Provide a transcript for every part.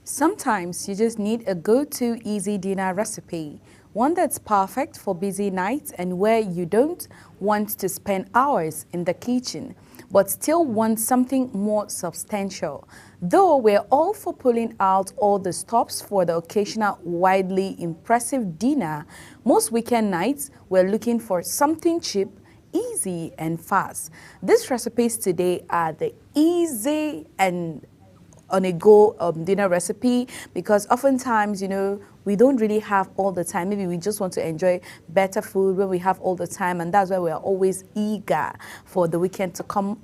Sometimes you just need a go-to easy dinner recipe, one that's perfect for busy nights and where you don't want to spend hours in the kitchen, but still want something more substantial. Though we're all for pulling out all the stops for the occasional widely impressive dinner, most weekend nights we're looking for something cheap, easy and fast. These recipes today are the easy and on a go dinner recipe, because oftentimes, we don't really have all the time. Maybe we just want to enjoy better food when we have all the time, and that's why we are always eager for the weekend to come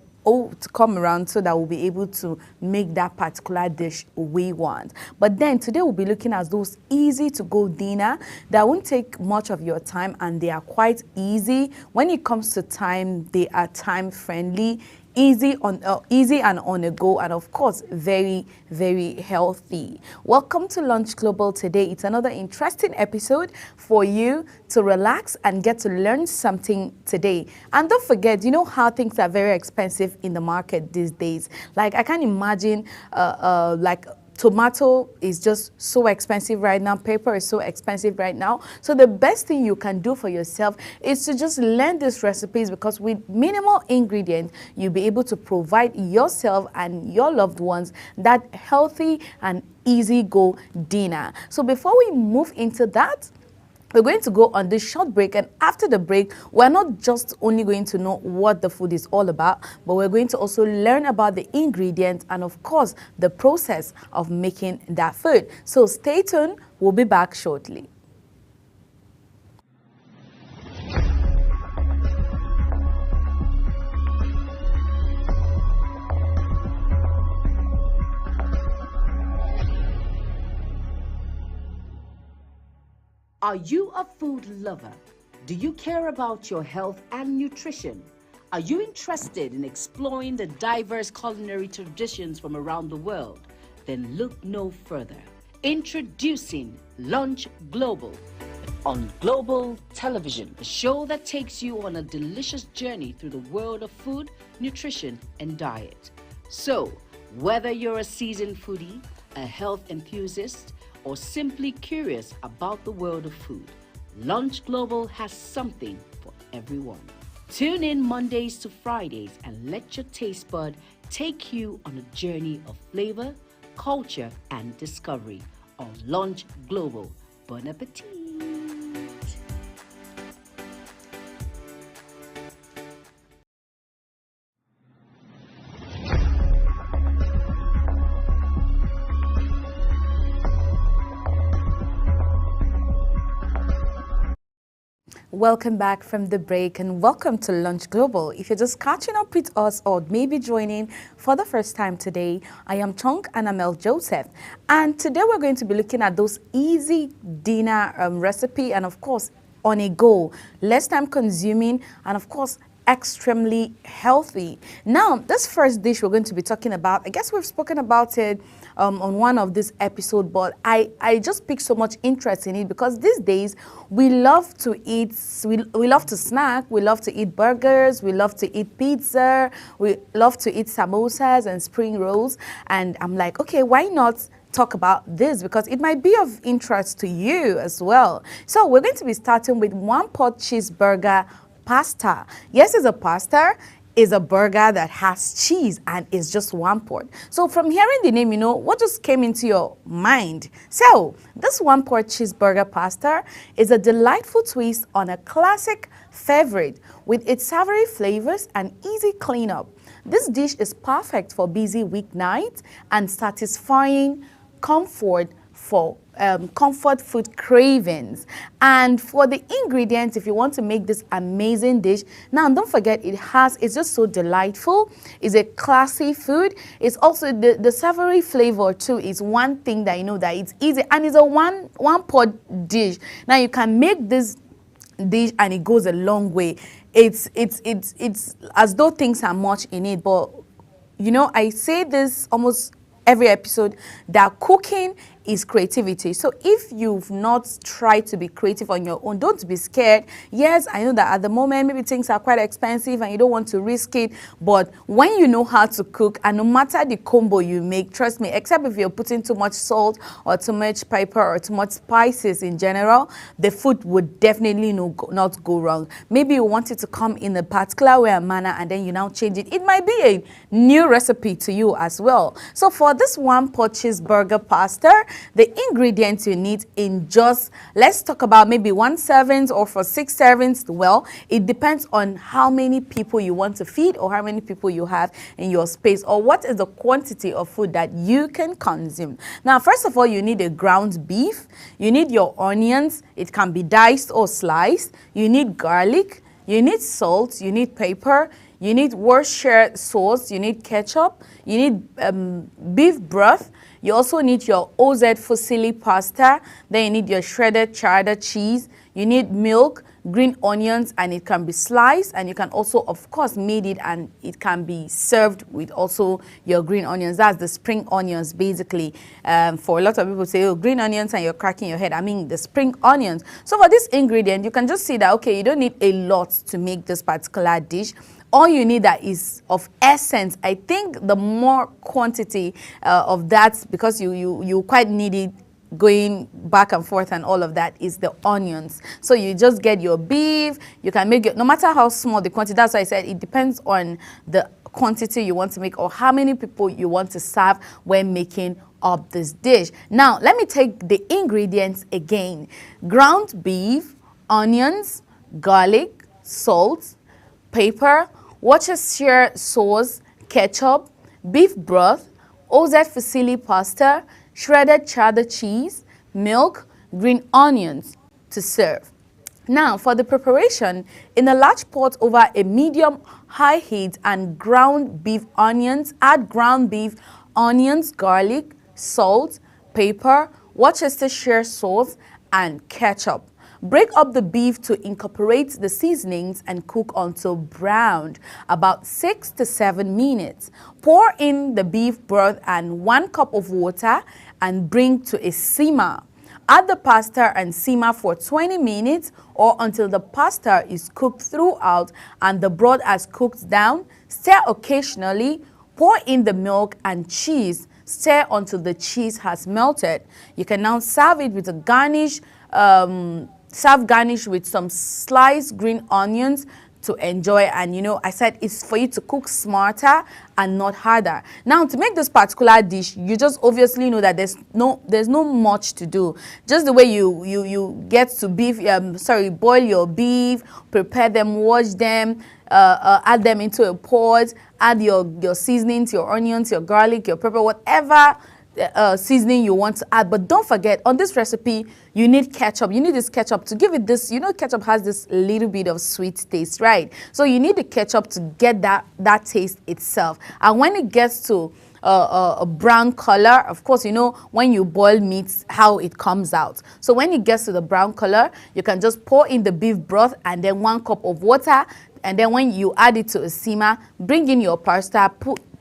around so that we'll be able to make that particular dish we want. But then today we'll be looking at those easy to go dinner that won't take much of your time, and they are quite easy. When it comes to time, they are time friendly, easy and on a go, and of course very, very healthy. Welcome to Lunch Global. Today it's another interesting episode for you to relax and get to learn something today. And don't forget, you know how things are very expensive in the market these days. Like, I can't imagine like tomato is just so expensive right now. Pepper is so expensive right now. So the best thing you can do for yourself is to just learn these recipes, because with minimal ingredients, you'll be able to provide yourself and your loved ones that healthy and easy go dinner. So before we move into that, we're going to go on this short break, and after the break, we're not just only going to know what the food is all about, but we're going to also learn about the ingredients and, of course, the process of making that food. So stay tuned. We'll be back shortly. Are you a food lover? Do you care about your health and nutrition? Are you interested in exploring the diverse culinary traditions from around the world? Then look no further. Introducing Lunch Global on Global Television, a show that takes you on a delicious journey through the world of food, nutrition, and diet. So, whether you're a seasoned foodie, a health enthusiast, or simply curious about the world of food, Lunch Global has something for everyone. Tune in Mondays to Fridays and let your taste bud take you on a journey of flavor, culture, and discovery on Lunch Global. Bon appetit! Welcome back from the break, and welcome to Lunch Global. If you're just catching up with us or maybe joining for the first time today, I am Chong Anamel Joseph, and today we're going to be looking at those easy dinner recipe, and of course on a go, less time consuming, and of course extremely healthy. Now, this first dish we're going to be talking about, I guess we've spoken about it on one of this episode, but I just picked so much interest in it because these days we love to eat, we love to snack, we love to eat burgers, we love to eat pizza, we love to eat samosas and spring rolls, and I'm like, okay, why not talk about this, because it might be of interest to you as well. So we're going to be starting with one pot cheeseburger pasta. Yes, it's a pasta, is a burger that has cheese and is just one pot. So from hearing the name, what just came into your mind? So this one pot cheeseburger pasta is a delightful twist on a classic favorite with its savory flavors and easy cleanup. This dish is perfect for busy weeknights and satisfying comfort food cravings. And for the ingredients, if you want to make this amazing dish, now don't forget it's just so delightful. It's a classy food. It's also the savory flavor too is one thing that that it's easy, and it's a one pot dish. Now you can make this dish and it goes a long way. It's as though things are much in it, but I say this almost every episode that cooking is creativity. So if you've not tried to be creative on your own, don't be scared. Yes, I know that at the moment maybe things are quite expensive and you don't want to risk it, but when you know how to cook, and no matter the combo you make, trust me, except if you're putting too much salt or too much pepper or too much spices in general, the food would definitely not go wrong. Maybe you want it to come in a particular way and manner, and then you now change it. It might be a new recipe to you as well. So for this one pot cheeseburger pasta, the ingredients you need in just, let's talk about maybe 1 serving or for 6 servings. Well, it depends on how many people you want to feed or how many people you have in your space, or what is the quantity of food that you can consume. Now, first of all, you need a ground beef. You need your onions. It can be diced or sliced. You need garlic. You need salt. You need pepper. You need Worcestershire sauce. You need ketchup. You need beef broth. You also need your OZ fusilli pasta. Then you need your shredded cheddar cheese. You need milk, green onions, and it can be sliced. And you can also, of course, made it, and it can be served with also your green onions. That's the spring onions, basically. For a lot of people say, oh, green onions, and you're cracking your head. I mean, the spring onions. So for this ingredient, you can just see that, okay, you don't need a lot to make this particular dish. All you need that is of essence. I think the more quantity of that, because you quite need it going back and forth and all of that, is the onions. So you just get your beef. You can make it, no matter how small the quantity. That's why I said it depends on the quantity you want to make or how many people you want to serve when making up this dish. Now, let me take the ingredients again. Ground beef, onions, garlic, salt, pepper, Worcestershire sauce, ketchup, beef broth, OZ fusilli pasta, shredded cheddar cheese, milk, green onions to serve. Now, for the preparation, in a large pot over a medium-high heat and ground beef onions, add ground beef, onions, garlic, salt, pepper, Worcestershire sauce, and ketchup. Break up the beef to incorporate the seasonings and cook until browned, about 6 to 7 minutes. Pour in the beef broth and 1 cup of water and bring to a simmer. Add the pasta and simmer for 20 minutes or until the pasta is cooked throughout and the broth has cooked down. Stir occasionally. Pour in the milk and cheese. Stir until the cheese has melted. You can now serve it with a garnish. Serve garnish with some sliced green onions to enjoy. And you know, I said it's for you to cook smarter and not harder. Now, to make this particular dish, you just obviously know that there's no much to do. Just the way you get to boil your beef, prepare them, wash them, add them into a pot, add your seasonings, your onions, your garlic, your pepper, whatever seasoning you want to add. But don't forget, on this recipe, you need ketchup. You need this ketchup to give it this, you know, ketchup has this little bit of sweet taste, right? So you need the ketchup to get that taste itself. And when it gets to a brown color, of course, you know, when you boil meat, how it comes out. So when it gets to the brown color, you can just pour in the beef broth and then 1 cup of water. And then when you add it to a simmer, bring in your pasta,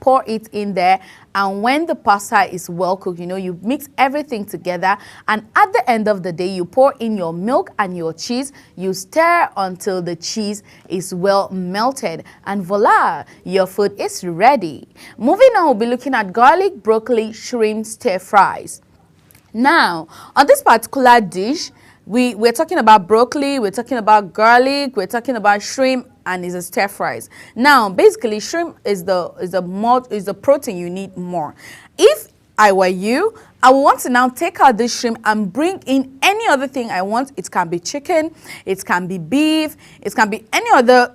pour it in there, and when the pasta is well cooked, you know, you mix everything together, and at the end of the day, you pour in your milk and your cheese. You stir until the cheese is well melted, and voila, your food is ready. Moving on, we'll be looking at garlic, broccoli, shrimp stir fries. Now, on this particular dish, we're talking about broccoli, we're talking about garlic, we're talking about shrimp, and it's a stir fries. Now, basically, shrimp is the protein you need more. If I were you, I would want to now take out this shrimp and bring in any other thing I want. It can be chicken, it can be beef, it can be any other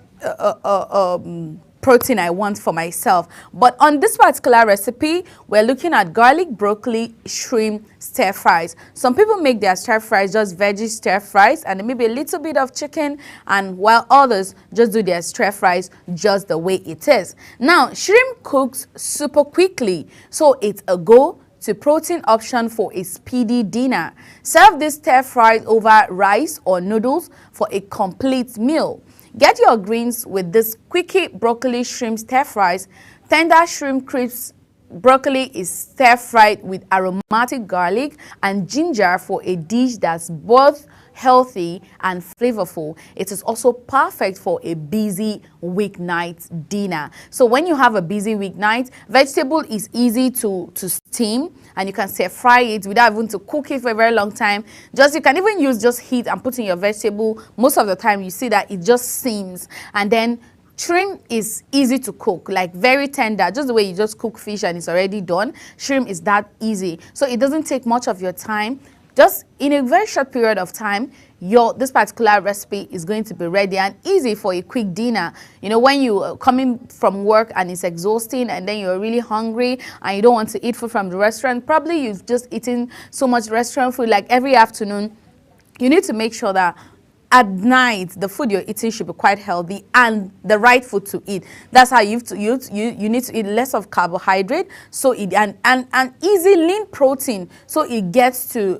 protein I want for myself. But on this particular recipe, we're looking at garlic, broccoli, shrimp, stir fries. Some people make their stir fries just veggie stir fries and maybe a little bit of chicken, and while others just do their stir fries just the way it is. Now, shrimp cooks super quickly, so it's a go-to protein option for a speedy dinner. Serve this stir fries over rice or noodles for a complete meal. Get your greens with this quickie broccoli shrimp stir fries. Tender shrimp crisps broccoli is stir-fried with aromatic garlic and ginger for a dish that's both healthy and flavorful. It is also perfect for a busy weeknight dinner. So when you have a busy weeknight, vegetable is easy to steam, and you can stir fry it without having to cook it for a very long time. You can even use just heat and put in your vegetable. Most of the time you see that it just steams. And then shrimp is easy to cook, like very tender, just the way you just cook fish and it's already done. Shrimp is that easy, so it doesn't take much of your time. Just in a very short period of time, this particular recipe is going to be ready and easy for a quick dinner. You know, when you coming from work and it's exhausting, and then you're really hungry and you don't want to eat food from the restaurant, probably you've just eaten so much restaurant food like every afternoon. You need to make sure that at night the food you're eating should be quite healthy and the right food to eat. That's how you need to eat less of carbohydrate, so it and easy lean protein, so it gets to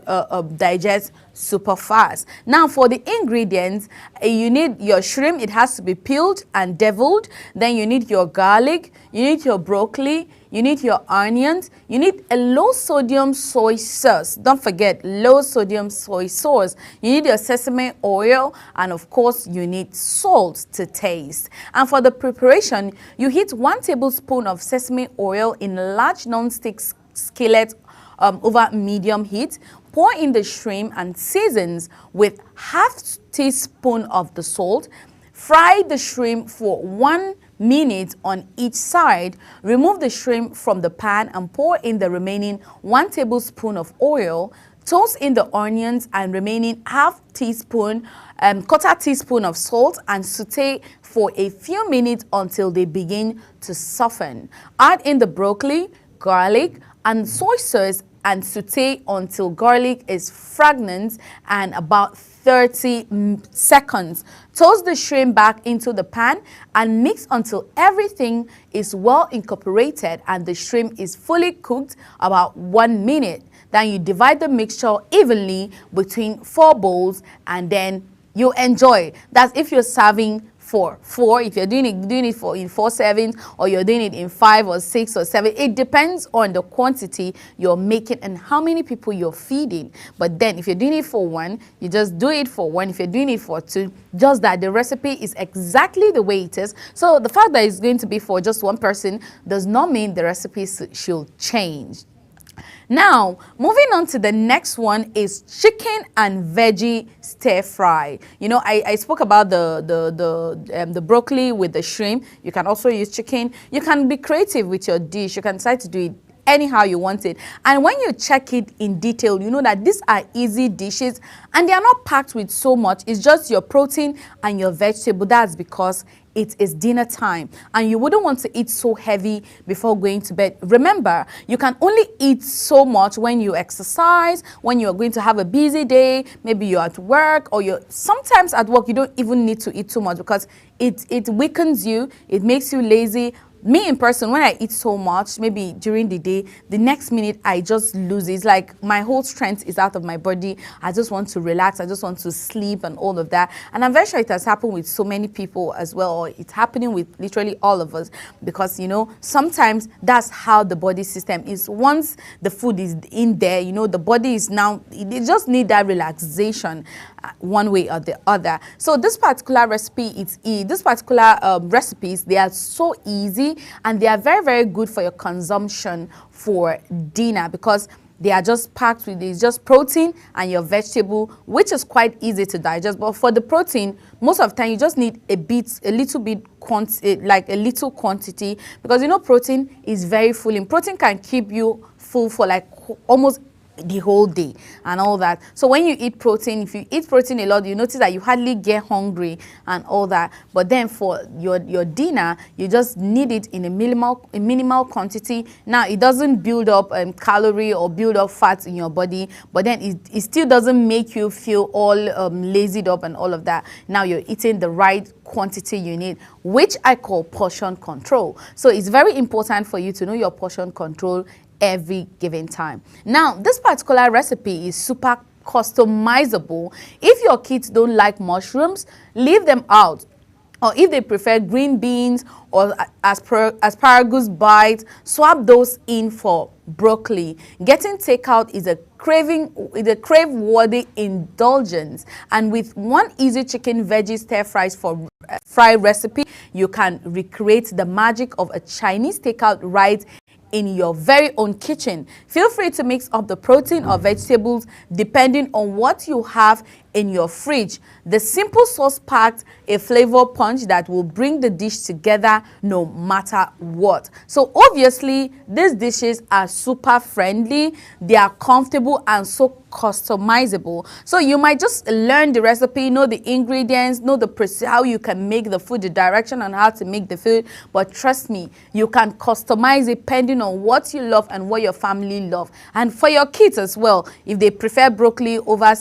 digest super fast. Now for the ingredients, you need your shrimp. It has to be peeled and deviled. Then you need your garlic, you need your broccoli, you need your onions, you need a low sodium soy sauce. Don't forget, low sodium soy sauce. You need your sesame oil, and of course you need salt to taste. And for the preparation, you heat 1 tablespoon of sesame oil in a large non-stick skillet over medium heat. Pour in the shrimp and seasons with ½ teaspoon of the salt. Fry the shrimp for 1 minute on each side. Remove the shrimp from the pan and pour in the remaining 1 tablespoon of oil. Toast in the onions and remaining quarter teaspoon of salt, and saute for a few minutes until they begin to soften. Add in the broccoli, garlic, and soy sauce and saute until garlic is fragrant and about 30 seconds. Toss the shrimp back into the pan and mix until everything is well incorporated and the shrimp is fully cooked, about 1 minute. Then you divide the mixture evenly between 4 bowls and then you enjoy. That's if you're serving for 4. If you're doing it in 4 servings, or you're doing it in 5 or 6 or 7, it depends on the quantity you're making and how many people you're feeding. But then if you're doing it for 1, you just do it for 1. If you're doing it for 2, just that the recipe is exactly the way it is. So the fact that it's going to be for just 1 person does not mean the recipe should change. Now, moving on to the next one is chicken and veggie stir fry. You know, I spoke about the broccoli with the shrimp. You can also use chicken. You can be creative with your dish. You can decide to do it anyhow you want it. And when you check it in detail, you know that these are easy dishes and they are not packed with so much. It's just your protein and your vegetable. That's because it is dinner time and you wouldn't want to eat so heavy before going to bed. Remember, you can only eat so much when you exercise, when you're going to have a busy day, maybe you're at work, or you're sometimes at work you don't even need to eat too much because it weakens you, it makes you lazy. Me in person, when I eat so much, maybe during the day, the next minute I just lose it. It's like my whole strength is out of my body. I just want to relax. I just want to sleep and all of that. And I'm very sure it has happened with so many people as well, or it's happening with literally all of us, because, you know, sometimes that's how the body system is. Once the food is in there, you know, the body is now, it just need that relaxation one way or the other. So this particular recipe, recipes, they are so easy and they are very, very good for your consumption for dinner because they are just packed with it's just protein and your vegetable, which is quite easy to digest. But for the protein, most of the time you just need a little quantity, because you know protein is very filling. Protein can keep you full for like almost the whole day and all that. So when you eat protein, if you eat protein a lot, you notice that you hardly get hungry and all that. But then for your dinner, you just need it in a minimal quantity. Now it doesn't build up calorie or build up fat in your body, but then it still doesn't make you feel all lazied up and all of that. Now you're eating the right quantity you need, which I call portion control. So it's very important for you to know your portion control every given time. Now, this particular recipe is super customizable. If your kids don't like mushrooms, leave them out. or if they prefer green beans or asparagus bites, swap those in for broccoli. Getting takeout is a crave-worthy indulgence, and with one easy chicken veggie stir fries for fry recipe, you can recreate the magic of a Chinese takeout right in your very own kitchen. Feel free to mix up the protein or vegetables depending on what you have in your fridge. The simple sauce packed a flavor punch that will bring the dish together no matter what. So obviously these dishes are super friendly, they are comfortable and so customizable. So you might just learn the recipe, know the ingredients, know how you can make the food, the direction on how to make the food, but trust me, you can customize it depending on what you love and what your family love. And for your kids as well, if they prefer broccoli over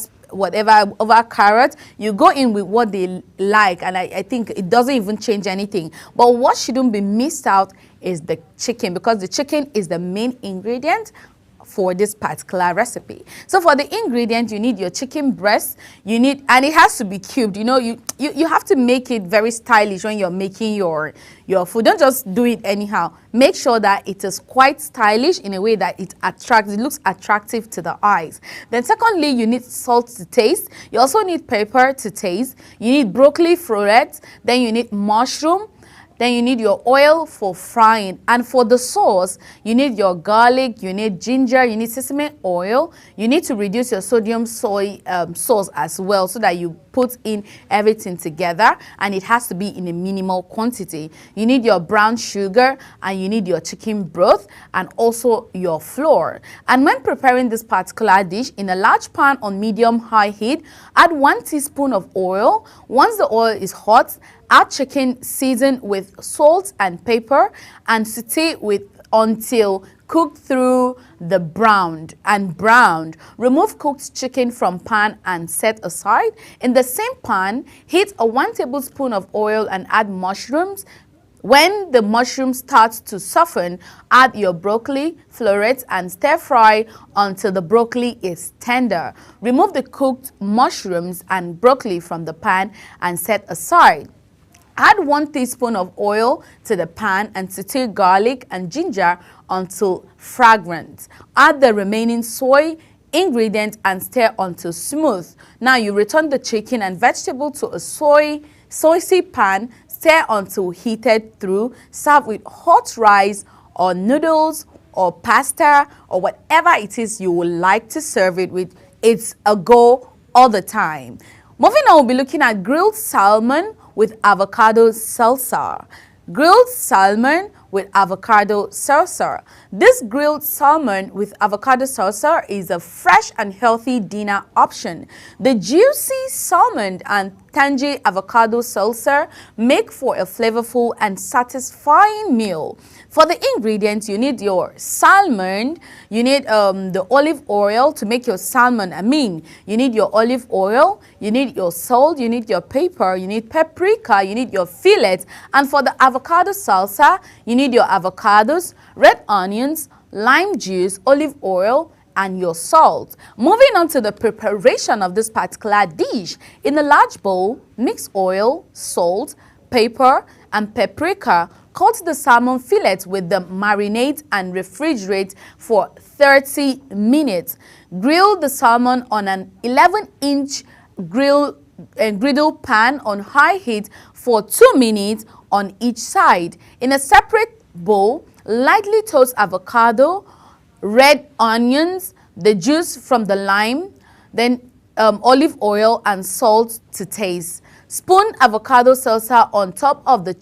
carrot, you go in with what they like, and I think it doesn't even change anything. But what shouldn't be missed out is the chicken, because the chicken is the main ingredient for this particular recipe. So for the ingredient, you need your chicken breast, and it has to be cubed. You know, you have to make it very stylish when you're making your food. Don't just do it anyhow. Make sure that it is quite stylish in a way that it looks attractive to the eyes. Then secondly, you need salt to taste. You also need pepper to taste. You need broccoli florets. Then you need mushroom. Then you need your oil for frying. And for the sauce, you need your garlic, you need ginger, you need sesame oil. You need to reduce your sodium soy sauce as well, so that you put in everything together, and it has to be in a minimal quantity. You need your brown sugar, and you need your chicken broth, and also your flour. And when preparing this particular dish, in a large pan on medium-high heat, add 1 teaspoon of oil. Once the oil is hot, add chicken seasoned with salt and pepper and saute until cooked through the browned. Remove cooked chicken from pan and set aside. In the same pan, heat 1 tablespoon of oil and add mushrooms. When the mushroom starts to soften, add your broccoli florets and stir fry until the broccoli is tender. Remove the cooked mushrooms and broccoli from the pan and set aside. Add 1 teaspoon of oil to the pan and saute garlic and ginger until fragrant. Add the remaining soy ingredients and stir until smooth. Now you return the chicken and vegetable to a saucy pan, stir until heated through. Serve with hot rice or noodles or pasta or whatever it is you would like to serve it with. It's a go all the time. Moving on, we'll be looking at grilled salmon with avocado salsa. Grilled salmon with avocado salsa. This grilled salmon with avocado salsa is a fresh and healthy dinner option. The juicy salmon and tangy avocado salsa make for a flavorful and satisfying meal. For the ingredients, you need your salmon, you need the olive oil to make your salmon amin. You need your olive oil, you need your salt, you need your pepper, you need paprika, you need your fillets. And for the avocado salsa, you need your avocados, red onions, lime juice, olive oil, and your salt. Moving on to the preparation of this particular dish. In a large bowl, mix oil, salt, pepper, and paprika. Cut the salmon fillets with the marinade and refrigerate for 30 minutes. Grill the salmon on an 11-inch griddle pan on high heat for 2 minutes on each side. In a separate bowl, lightly toast avocado, red onions, the juice from the lime, then olive oil and salt to taste. Spoon avocado salsa on top of the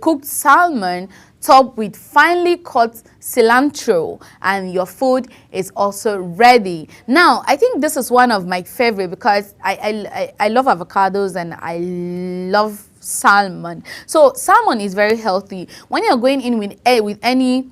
cooked salmon, topped with finely cut cilantro, and your food is also ready. Now, I think this is one of my favorite because I love avocados and I love salmon. So salmon is very healthy. When you're going in with any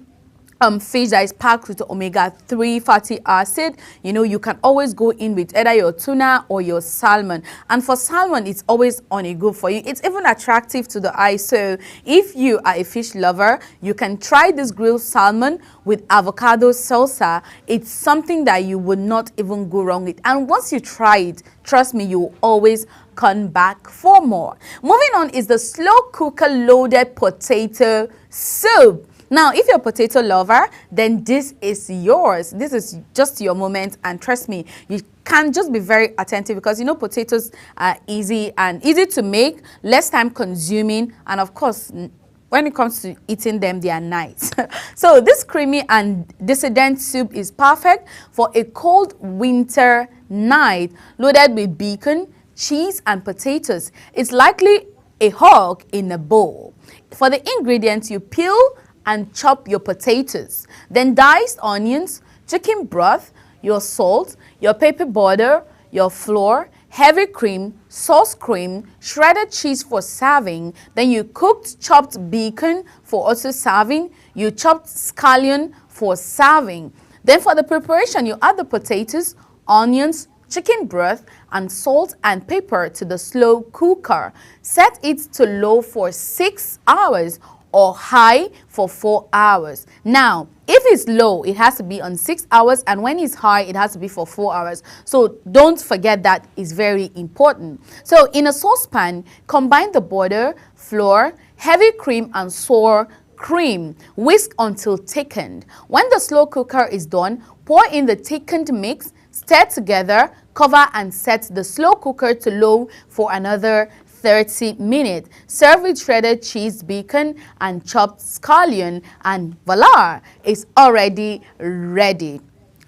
fish that is packed with omega-3 fatty acid. You can always go in with either your tuna or your salmon. And for salmon, it's always on a go for you. It's even attractive to the eye. So if you are a fish lover, you can try this grilled salmon with avocado salsa. It's something that you would not even go wrong with. And once you try it, trust me, you will always come back for more. Moving on is the slow cooker loaded potato soup. Now, if you're a potato lover, then this is yours. This is just your moment, and trust me, you can just be very attentive because potatoes are easy to make, less time consuming, and of course, when it comes to eating them, they are nice. So this creamy and decadent soup is perfect for a cold winter night, loaded with bacon, cheese, and potatoes. It's likely a hug in a bowl. For the ingredients, you peel and chop your potatoes, then diced onions, chicken broth, your salt, your pepper powder, your flour, heavy cream, sauce cream, shredded cheese for serving. Then you cooked chopped bacon for also serving. You chopped scallion for serving. Then for the preparation, you add the potatoes, onions, chicken broth, and salt and pepper to the slow cooker. Set it to low for 6 hours or high for 4 hours. Now, if it's low, it has to be on 6 hours, and when it's high, it has to be for 4 hours. So don't forget that is very important. So in a saucepan, combine the butter, flour, heavy cream, and sour cream. Whisk until thickened. When the slow cooker is done, pour in the thickened mix, stir together, cover, and set the slow cooker to low for another 30 minutes. Serve with shredded cheese, bacon, and chopped scallion, and voila, it's already ready.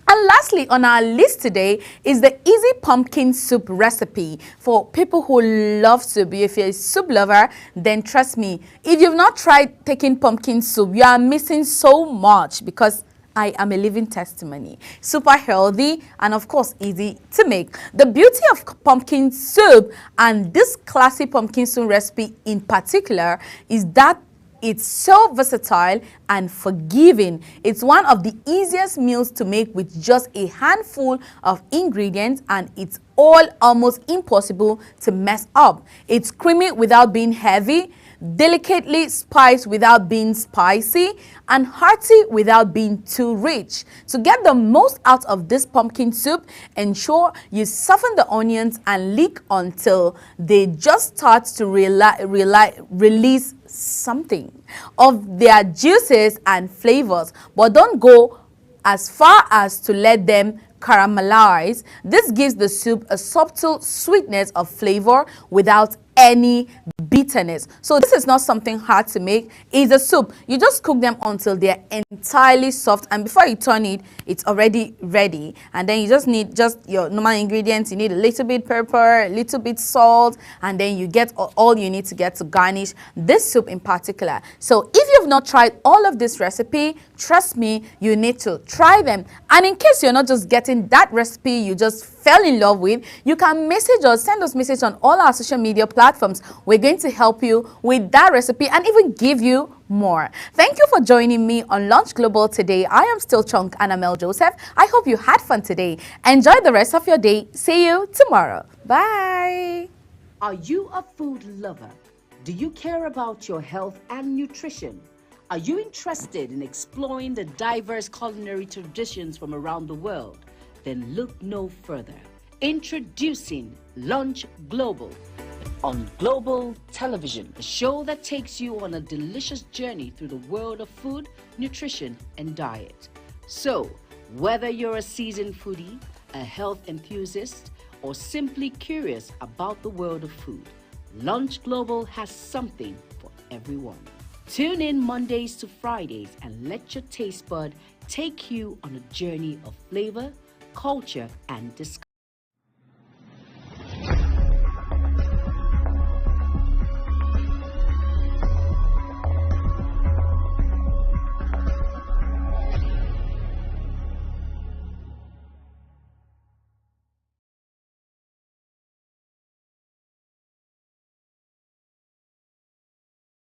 And lastly on our list today is the easy pumpkin soup recipe for people who love soup. If you're a soup lover, then trust me, if you've not tried taking pumpkin soup, you are missing so much, because I am a living testimony. Super healthy and of course easy to make. The beauty of pumpkin soup, and this classic pumpkin soup recipe in particular, is that it's so versatile and forgiving. It's one of the easiest meals to make with just a handful of ingredients, and it's all almost impossible to mess up. It's creamy without being heavy, delicately spiced without being spicy, and hearty without being too rich. To get the most out of this pumpkin soup, ensure you soften the onions and lick until they just start to release something of their juices and flavors, but don't go as far as to let them caramelize. This gives the soup a subtle sweetness of flavor without any bitterness. So this is not something hard to make. It's a soup. You just cook them until they're entirely soft, and before you turn it, it's already ready. And then you just need your normal ingredients. You need a little bit pepper, a little bit salt, and then you get all you need to get to garnish this soup in particular. So if you've not tried all of this recipe, trust me, you need to try them. And in case you're not just getting that recipe you just fell in love with, you can message us, send us message on all our social media platforms. We're going to help you with that recipe and even give you more. Thank you for joining me on Lunch Global today. I am still Chunk Annamel Joseph. I hope you had fun today. Enjoy the rest of your day. See you tomorrow. Bye. Are you a food lover? Do you care about your health and nutrition? Are you interested in exploring the diverse culinary traditions from around the world? Then look no further. Introducing Lunch Global on Global Television, a show that takes you on a delicious journey through the world of food, nutrition, and diet. So, whether you're a seasoned foodie, a health enthusiast, or simply curious about the world of food, Lunch Global has something for everyone. Tune in Mondays to Fridays and let your taste bud take you on a journey of flavor, culture, and discovery.